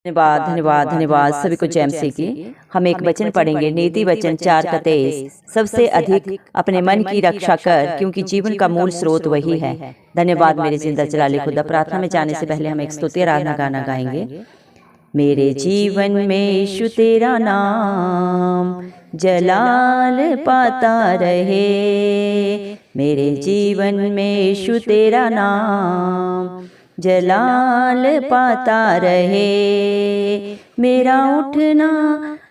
धन्यवाद धन्यवाद धन्यवाद। सभी को जय मसीह की। हम एक वचन पढ़ेंगे, नीति वचन 4:23। सबसे अधिक अपने मन की रक्षा कर, क्योंकि जीवन का मूल स्रोत वही है। धन्यवाद मेरे जिंदा जलाली खुदा। प्रार्थना में जाने से पहले हम एक स्तुति आराधना गाना गाएंगे। मेरे जीवन में यीशु तेरा नाम जलाल पाता रहे। मेरे जीवन में यीशु तेरा नाम जलाल पाता रहे। मेरा उठना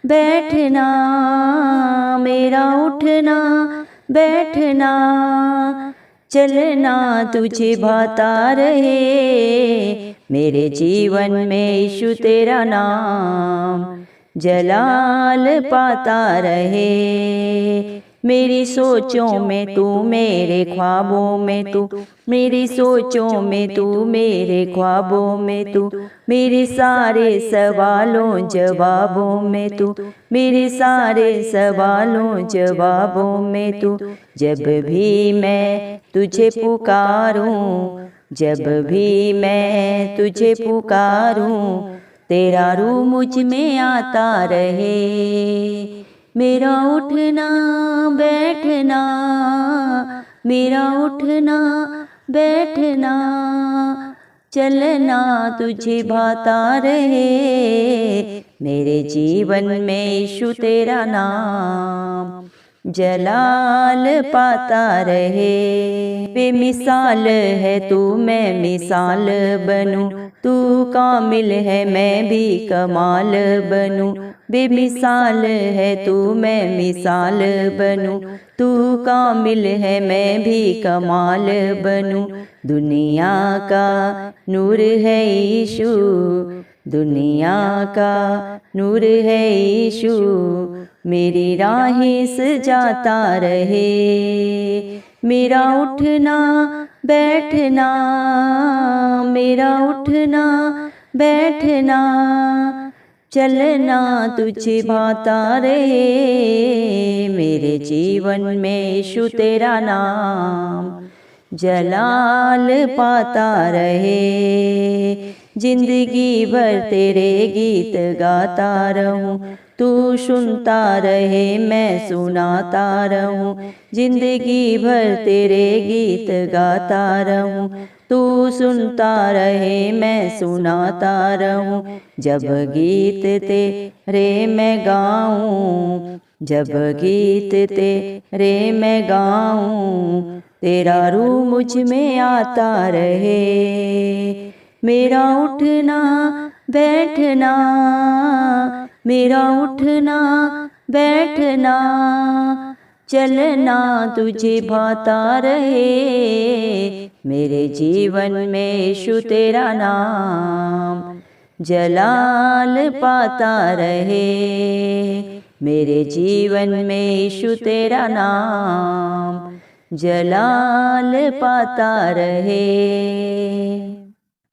बैठना, मेरा उठना बैठना, चलना तुझे भाता रहे। मेरे जीवन में यीशु तेरा नाम जलाल पाता रहे। मेरी सोचों में तू, मेरे ख्वाबों में तू, मेरी सोचों में तू, मेरे ख्वाबों में तू, मेरे सारे सवालों जवाबों में तू, मेरे सारे सवालों जवाबों में तू। जब भी मैं तुझे पुकारूं, जब भी मैं तुझे पुकारूं, तेरा रूह मुझ में आता रहे। मेरा उठना बैठना, मेरा उठना बैठना, चलना तुझे भाता रहे। मेरे जीवन में यीशु तेरा नाम जलाल पाता रहे। बेमिसाल है तू, मैं मिसाल बनूं, तू कामिल है मैं भी कमाल बनूं। बेमिसाल है तू, मैं मिसाल बनूं, तू कामिल है मैं भी कमाल बनूं। दुनिया का नूर है यीशु, दुनिया का नूर है यीशु, मेरी राहें सजाता रहे। मेरा उठना बैठना, मेरा उठना बैठना, चलना तुझे भाता रहे। मेरे जीवन में यीशु तेरा नाम जलाल पाता रहे। जिंदगी भर तेरे गीत गाता रहूं, तू सुनता रहे मैं सुनाता रहूं। जिंदगी भर तेरे गीत गाता रहूं, तू सुनता रहे मैं सुनाता रहूं। जब गीत तेरे मैं गाऊं, जब गीत तेरे मैं गाऊं, तेरा रूह मुझ में आता रहे। मेरा उठना बैठना, मेरा उठना बैठना, चलना तुझे भाता रहे। मेरे जीवन में यीशु तेरा नाम जलाल पाता रहे। मेरे जीवन में यीशु तेरा नाम जलाल पाता रहे।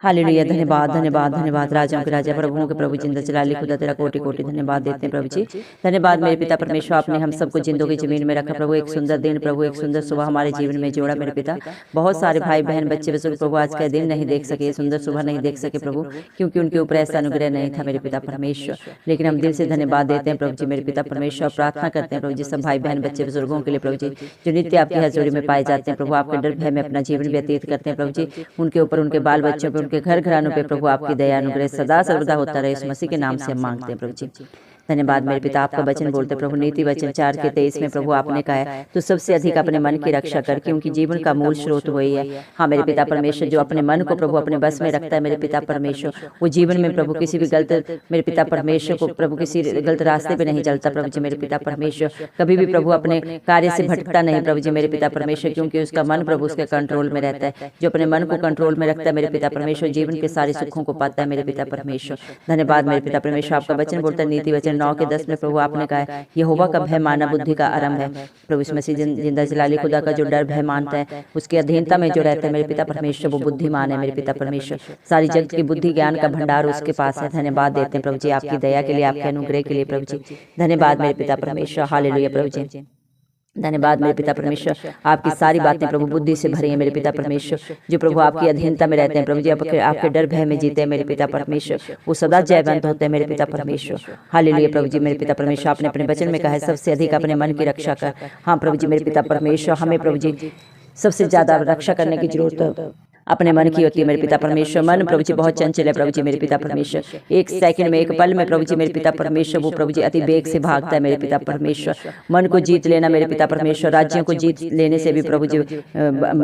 हालेलुया। धन्यवाद धन्यवाद धन्यवाद। राजाओं के राजा, प्रभुओं के प्रभु, जिंदा जलाली खुदा तेरा कोटि कोटि धन्यवाद देते हैं प्रभु जी। धन्यवाद मेरे पिता परमेश्वर, आपने हम सबको जिंदों की जमीन में रखा प्रभु। एक सुंदर दिन प्रभु, एक सुंदर सुबह हमारे जीवन में जोड़ा मेरे पिता। बहुत सारे भाई बहन बच्चे बुजुर्ग प्रभु आज का दिन नहीं देख सके, सुंदर सुबह नहीं देख सके प्रभु, क्योंकि उनके ऊपर ऐसा अनुग्रह नहीं था मेरे पिता परमेश्वर। लेकिन हम दिल से धन्यवाद देते हैं प्रभु जी मेरे पिता परमेश्वर। प्रार्थना करते हैं प्रभु जी सब भाई बहन बच्चे बुजुर्गों के लिए प्रभु जी, जो नित्य आपकी हजूरी में पाए जाते हैं प्रभु। आपके डर भय में अपना जीवन व्यतीत करते हैं प्रभु जी। उनके ऊपर, उनके बाल बच्चों पर, उनके घर घरानों पे प्रभु आपकी दया अनुग्रह सदा सर्वदा होता रहे। इस मसीह के नाम से हम मांगते हैं प्रभु जी। धन्यवाद मेरे पिता। आपका वचन बोलते प्रभु, नीति वचन 4:23 में प्रभु आपने कहा है, तो सबसे अधिक अपने मन की रक्षा कर, क्योंकि जीवन का मूल स्रोत वही है। हाँ मेरे पिता परमेश्वर, जो अपने मन को प्रभु अपने बस में रखता है मेरे पिता परमेश्वर, वो जीवन में प्रभु किसी भी गलत, मेरे पिता परमेश्वर को प्रभु किसी गलत रास्ते पे नहीं चलता प्रभु जी मेरे पिता परमेश्वर। कभी भी प्रभु अपने कार्य से भटकता नहीं प्रभु जी मेरे पिता परमेश्वर, क्योंकि उसका मन प्रभु उसके कंट्रोल में रहता है। जो अपने मन को कंट्रोल में रखता है मेरे पिता परमेश्वर, जीवन के सारे सुखों को पाता है मेरे पिता परमेश्वर। धन्यवाद मेरे पिता परमेश्वर। आपका वचन बोलता है नीति वचन 9:10 में प्रभु आपने कहा है, यहोवा का भय मानव बुद्धि का आरंभ है। प्रभु इस मसीह जिंदा जलाली खुदा का जो डर भय मानता है, उसकी अधीनता में जो रहता है मेरे पिता परमेश्वर, वो बुद्धिमान है मेरे पिता परमेश्वर। सारी जगत की बुद्धि ज्ञान का भंडार उसके पास है। धन्यवाद देते हैं प्रभु जी आपकी दया के लिए, आपके अनुग्रह के लिए प्रभु जी। धन्यवाद मेरे पिता परमेश्वर। हालेलुया प्रभु जी। धन्यवाद मेरे पिता परमेश्वर, आपकी सारी बातें प्रभु बुद्धि से भरी हैं मेरे पिता परमेश्वर, जो प्रभु आपकी अधीनता में रहते हैं प्रभु जी, आपके डर भय में जीते हैं मेरे पिता परमेश्वर, वो सदा जयवंत होते हैं मेरे पिता परमेश्वर। हालेलुया प्रभु जी मेरे पिता परमेश्वर, आपने अपने वचन में कहा है सबसे अधिक अपने मन की रक्षा कर। हाँ प्रभु जी मेरे पिता परमेश्वर, हमें प्रभु जी सबसे ज्यादा रक्षा करने की जरूरत अपने मन की होती है मेरे पिता परमेश्वर। मन प्रभु जी बहुत चंचल है प्रभु जी मेरे पिता परमेश्वर, एक सेकंड में, एक पल में प्रभु जी मेरे पिता परमेश्वर वो प्रभु जी अति वेग से भागता है मेरे पिता परमेश्वर। मन को जीत लेना मेरे पिता परमेश्वर, राज्यों को जीत लेने से भी प्रभु जी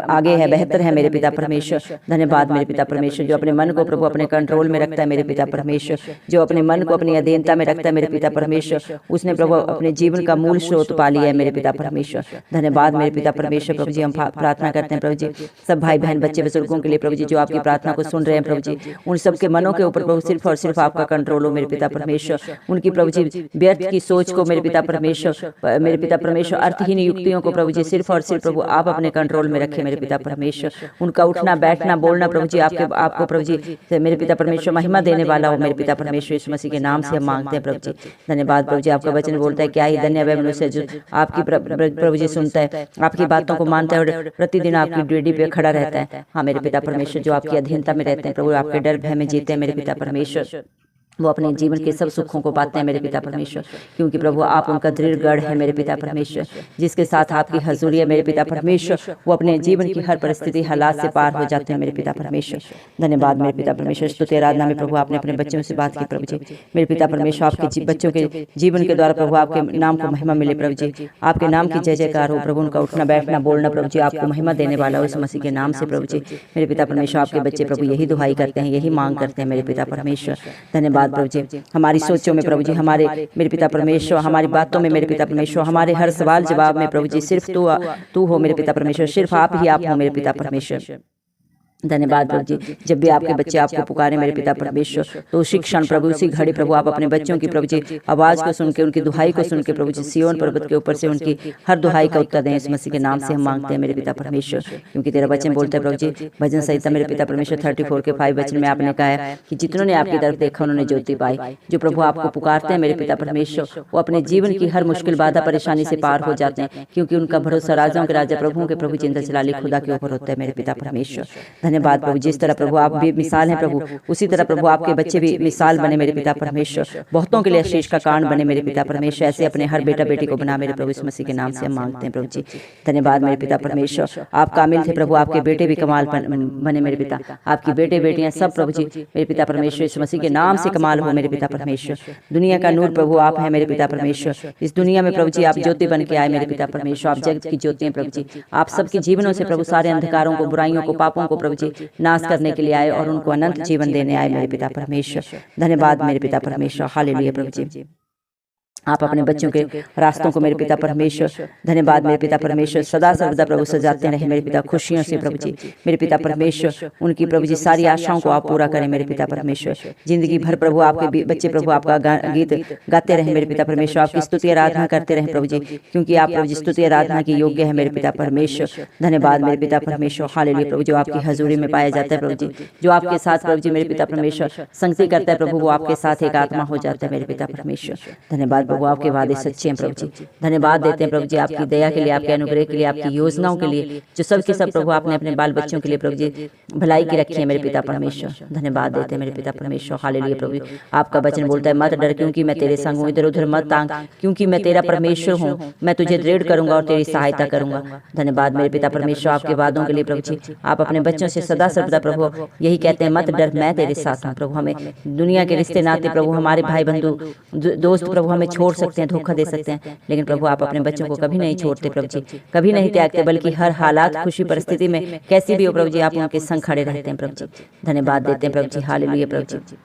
आगे है, बेहतर है मेरे पिता परमेश्वर। धन्यवाद मेरे पिता परमेश्वर, जो अपने मन को प्रभु अपने कंट्रोल में रखता है मेरे पिता परमेश्वर, जो अपने मन को अपनी अधीनता में रखता है मेरे पिता परमेश्वर, उसने प्रभु अपने जीवन का मूल स्रोत पा लिया है मेरे पिता परमेश्वर। धन्यवाद मेरे पिता परमेश्वर। प्रभु जी हम प्रार्थना करते हैं प्रभु जी सब भाई बहन बच्चे बुजुर्गों के लिए प्रभु जी, जो आपकी प्रार्थना को सुन रहे हैं प्रभु जी, उन सबके मनों के ऊपर प्रभु सिर्फ और सिर्फ आपका कंट्रोल हो मेरे पिता परमेश्वर। उनकी प्रभु जी व्यर्थ की सोच को मेरे पिता परमेश्वर अर्थहीन युक्तियों को प्रभु जी सिर्फ और सिर्फ प्रभु आप अपने कंट्रोल में रखे मेरे पिता परमेश्वर। उनका उठना बैठना बोलना प्रभु जी आपको प्रभु जी मेरे पिता परमेश्वर महिमा देने वाला हो मेरे पिता परमेश्वर। यीशु मसीह के नाम से हम मांगते हैं प्रभु जी। धन्यवाद प्रभु जी, आपका वचन बोलता है क्या ही धन्य है मनुष्य जो आपकी प्रभु जी सुनता है, आपकी बातों को मानता है और प्रतिदिन आपकी ड्यूटी पे खड़ा रहता है। हाँ मेरे पिता परमेश्वर, जो आपकी अधीनता में रहते हैं प्रभु, आपके डर भय में जीते हैं मेरे पिता परमेश्वर, वो अपने जीवन के सब सुखों को पाते हैं मेरे पिता परमेश्वर, क्योंकि प्रभु आप उनका दृढ़ गढ़ है मेरे पिता परमेश्वर, जिसके साथ आपकी हजूरी है मेरे पिता परमेश्वर। वो अपने जीवन की हर परिस्थिति हालात से पार हो जाते हैं मेरे पिता परमेश्वर। धन्यवाद मेरे पिता परमेश्वर। स्तुति आराधना में प्रभु आपने अपने बच्चों से बात की प्रभु जी मेरे पिता परमेश्वर, आपके बच्चों के जीवन के द्वारा प्रभु आपके नाम को महिमा मिले प्रभु जी, आपके नाम की जय जयकार हो प्रभु, उनका उठना बैठना बोलना प्रभु जी आपको महिमा देने वाला हो इस मसीह के नाम से प्रभु जी मेरे पिता परमेश्वर। आपके बच्चे प्रभु यही दुहाई करते हैं, यही मांग करते हैं मेरे पिता परमेश्वर। धन्यवाद प्रभु जी, हमारी सोचों में प्रभु जी, हमारे मेरे पिता परमेश्वर, हमारी बातों में मेरे पिता परमेश्वर, हमारे हर सवाल जवाब में प्रभु जी सिर्फ तू हो मेरे पिता परमेश्वर, सिर्फ आप ही आप हो मेरे पिता परमेश्वर। धन्यवाद प्रभु जी, जब भी आपके बच्चे आपको पुकारे मेरे पिता परमेश्वर, तो उसी क्षण प्रभु उसी घड़ी प्रभु आप अपने बच्चों की प्रभु जी आवाज को सुन के, उनकी दुहाई को सुन के प्रभु जी सिय्योन पर्वत के ऊपर से उनकी हर दुहाई का उत्तर दें इस मसीह के नाम से हम मांगते हैं मेरे पिता परमेश्वर। क्योंकि तेरा वचन बोलता है प्रभु जी भजन संहिता मेरे पिता परमेश्वर 34 के 5 वचन में आपने कहा है कि जितनों ने आपकी तरफ देखा उन्होंने ज्योति पाई। जो प्रभु आपको पुकारते हैं मेरे पिता परमेश्वर, वो अपने जीवन की हर मुश्किल बाधा परेशानी से पार हो जाते हैं, क्योंकि उनका भरोसा राजाओं के राजा प्रभुओं के प्रभु जिंदा जलाली खुदा के ऊपर होता है मेरे पिता परमेश्वर। धन्यवाद प्रभु, जिस प्रभु आप भी मिसाल हैं प्रभु, उसी तरह प्रभु आपके बच्चे भी मिसाल बने मेरे पिता परमेश्वर, बहुतों के लिए आशीष का कारण बने मेरे पिता परमेश्वर। ऐसे अपने हर बेटा बेटी को बना मेरे प्रभु इस मसीह के नाम से हम मांगते हैं प्रभु जी। धन्यवाद मेरे पिता परमेश्वर, आप कामिल थे प्रभु, आपके बेटे भी कमाल बने मेरे पिता, आपकी बेटे बेटियां सब प्रभु जी मेरे पिता परमेश्वर इस मसीह के नाम से कमाल हो मेरे पिता परमेश्वर। दुनिया का नूर प्रभु आप हैं मेरे पिता परमेश्वर, इस दुनिया में प्रभु जी आप ज्योति बन के आए मेरे पिता परमेश्वर, आप जगत की ज्योति हैं प्रभु जी। आप सबके जीवनों से प्रभु सारे अंधकारों को, बुराइयों को, पापों को प्रभु जी नाश करने के लिए आए और उनको अनंत जीवन देने आए मेरे पिता परमेश्वर। धन्यवाद मेरे पिता परमेश्वर। हालेलुया प्रभु जी, आप अपने बच्चों के रास्तों को मेरे पिता परमेश्वर, धन्यवाद मेरे पिता परमेश्वर, सदा सर्वदा प्रभु सजाते रहे मेरे पिता खुशियों से प्रभु जी मेरे पिता परमेश्वर। उनकी प्रभु जी सारी आशाओं को आप पूरा करें मेरे पिता परमेश्वर। जिंदगी भर प्रभु आपके बच्चे प्रभु आपका गीत गाते रहे मेरे पिता परमेश्वर, आपकी स्तुति आराधना करते रहे प्रभु जी, क्योंकि आप प्रभु जी स्तुति आराधना की योग्य है मेरे पिता परमेश्वर। धन्यवाद मेरे पिता परमेश्वर। हालेलुया प्रभु, जो आपकी हजूरी में पाया जाता है प्रभु जी, जो आपके साथ प्रभु जी मेरे पिता परमेश्वर संगति करता है प्रभु, वो आपके साथ एक आत्मा हो जाता है मेरे पिता परमेश्वर। धन्यवाद प्रभु, आपके वादे सच्चे हैं प्रभु जी। धन्यवाद देते हैं प्रभु जी आपकी दया के लिए, आपके अनुग्रह के लिए, आपकी योजनाओं के लिए, जो सब के सब प्रभु आपने अपने बाल बच्चों के लिए प्रभु जी भलाई की रखी है मेरे पिता परमेश्वर। धन्यवाद देते हैं मेरे पिता परमेश्वर। हालेलुया प्रभु, आपका वचन बोलता है मत डर क्योंकि मैं तेरे संग हूँ, इधर उधर मत तांग क्योंकि मैं तेरा परमेश्वर हूँ, मैं तुझे दृढ़ करूंगा और तेरी सहायता करूंगा। धन्यवाद मेरे पिता परमेश्वर, आपके वादों के लिए प्रभु जी। आप अपने बच्चों से सदा सर्वदा प्रभु यही कहते हैं मत डर, मैं तेरे साथ हूँ प्रभु। हमें दुनिया के रिश्ते नाते प्रभु, हमारे भाई बंधु दोस्त प्रभु हमें छोड़ सकते हैं, धोखा दे सकते हैं, लेकिन प्रभु आप अपने बच्चों को कभी नहीं छोड़ते प्रभु जी, कभी नहीं त्यागते, बल्कि हर हालात खुशी परिस्थिति में कैसी भी हो प्रभु जी आप उनके संग खड़े रहते हैं प्रभु जी। धन्यवाद देते हैं प्रभु जी। हालेलुया प्रभु जी,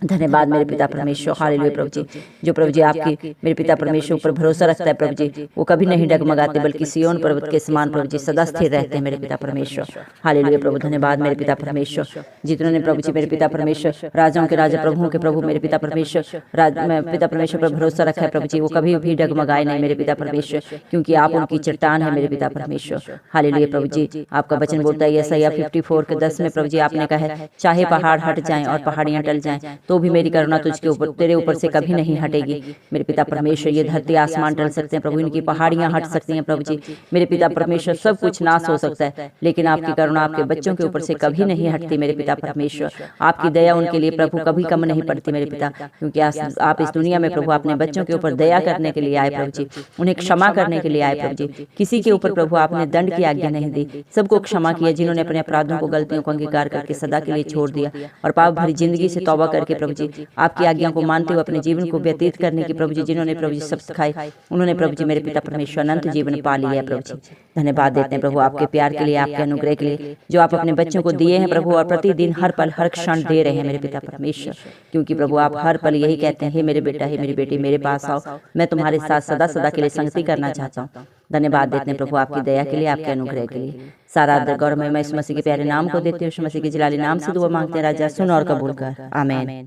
धन्यवाद मेरे पिता परमेश्वर। हालेलुया प्रभु जी, जो प्रभु जी आपकी मेरे पिता परमेश्वर ऊपर भरोसा रखता है प्रभु जी, वो कभी नहीं डगमगाते, बल्कि सिय्योन पर्वत के समान प्रभु जी सदा स्थिर रहते हैं मेरे पिता परमेश्वर। हालेलुया प्रभु, धन्यवाद मेरे पिता परमेश्वर। जितनों ने प्रभु जी मेरे पिता परमेश्वर राजाओं के राजा प्रभुओं के प्रभु मेरे पिता परमेश्वर पिता परमेश्वर पर भरोसा रखा है प्रभु जी, वो कभी भी डगमगाए नहीं मेरे पिता परमेश्वर, क्योंकि आप उनकी चट्टान है मेरे पिता परमेश्वर। हालेलुया प्रभु जी, आपका वचन बोलता है यशायाह 54 के 10 में प्रभु जी आपने कहा है चाहे पहाड़ हट जाएं और पहाड़ियां टल जाएं तो तो भी मेरी करुणा तुझके ऊपर, तेरे ऊपर से कभी नहीं हटेगी। मेरे पिता परमेश्वर, ये धरती आसमान टल सकते हैं प्रभु, इनकी पहाड़ियां हट सकती हैं प्रभु जी। मेरे पिता परमेश्वर, सब कुछ नाश हो सकता है, लेकिन आपकी करुणा आपके बच्चों के ऊपर से कभी नहीं हटती मेरे पिता परमेश्वर। आपकी दया उनके लिए प्रभु कभी कम नहीं पड़ती मेरे पिता, क्योंकि आप इस दुनिया में प्रभु अपने बच्चों के ऊपर दया करने के लिए आए प्रभु जी, उन्हें क्षमा करने के लिए आए प्रभु जी। किसी के ऊपर प्रभु आपने दंड की आज्ञा नहीं दी, सबको क्षमा किया जिन्होंने अपने अपराधों को, गलतियों को अंगीकार करके सदा के लिए छोड़ दिया और पाप भरी जिंदगी से तौबा करके प्रभु जी आपकी आज्ञा को मानते हुए अपने जीवन को व्यतीत करने की प्रभु जी, जिन्होंने प्रभु जी सब सिखाए, उन्होंने प्रभु जी मेरे पिता परमेश्वर अनंत जीवन पा लिया है प्रभु जी। धन्यवाद देते हैं प्रभु आपके प्यार के लिए, आपके अनुग्रह के लिए जो आप अपने बच्चों को दिए हैं प्रभु, और प्रतिदिन हर पल हर क्षण दे रहे हैं मेरे पिता परमेश्वर, क्योंकि प्रभु आप हर पल यही कहते हैं, हे मेरे बेटा, हे मेरी बेटी, मेरे पास आओ, मैं तुम्हारे साथ सदा सदा के लिए संगति करना चाहता हूँ। धन्यवाद देते हैं प्रभु आपकी दया के लिए, आपके अनुग्रह के लिए। सारा गौरव मैं इस मसीह के प्यारे नाम को देते हुए, मसीह के जलाली नाम से दुआ मांगते हैं राजा, सुन और कबूल कर, आमीन।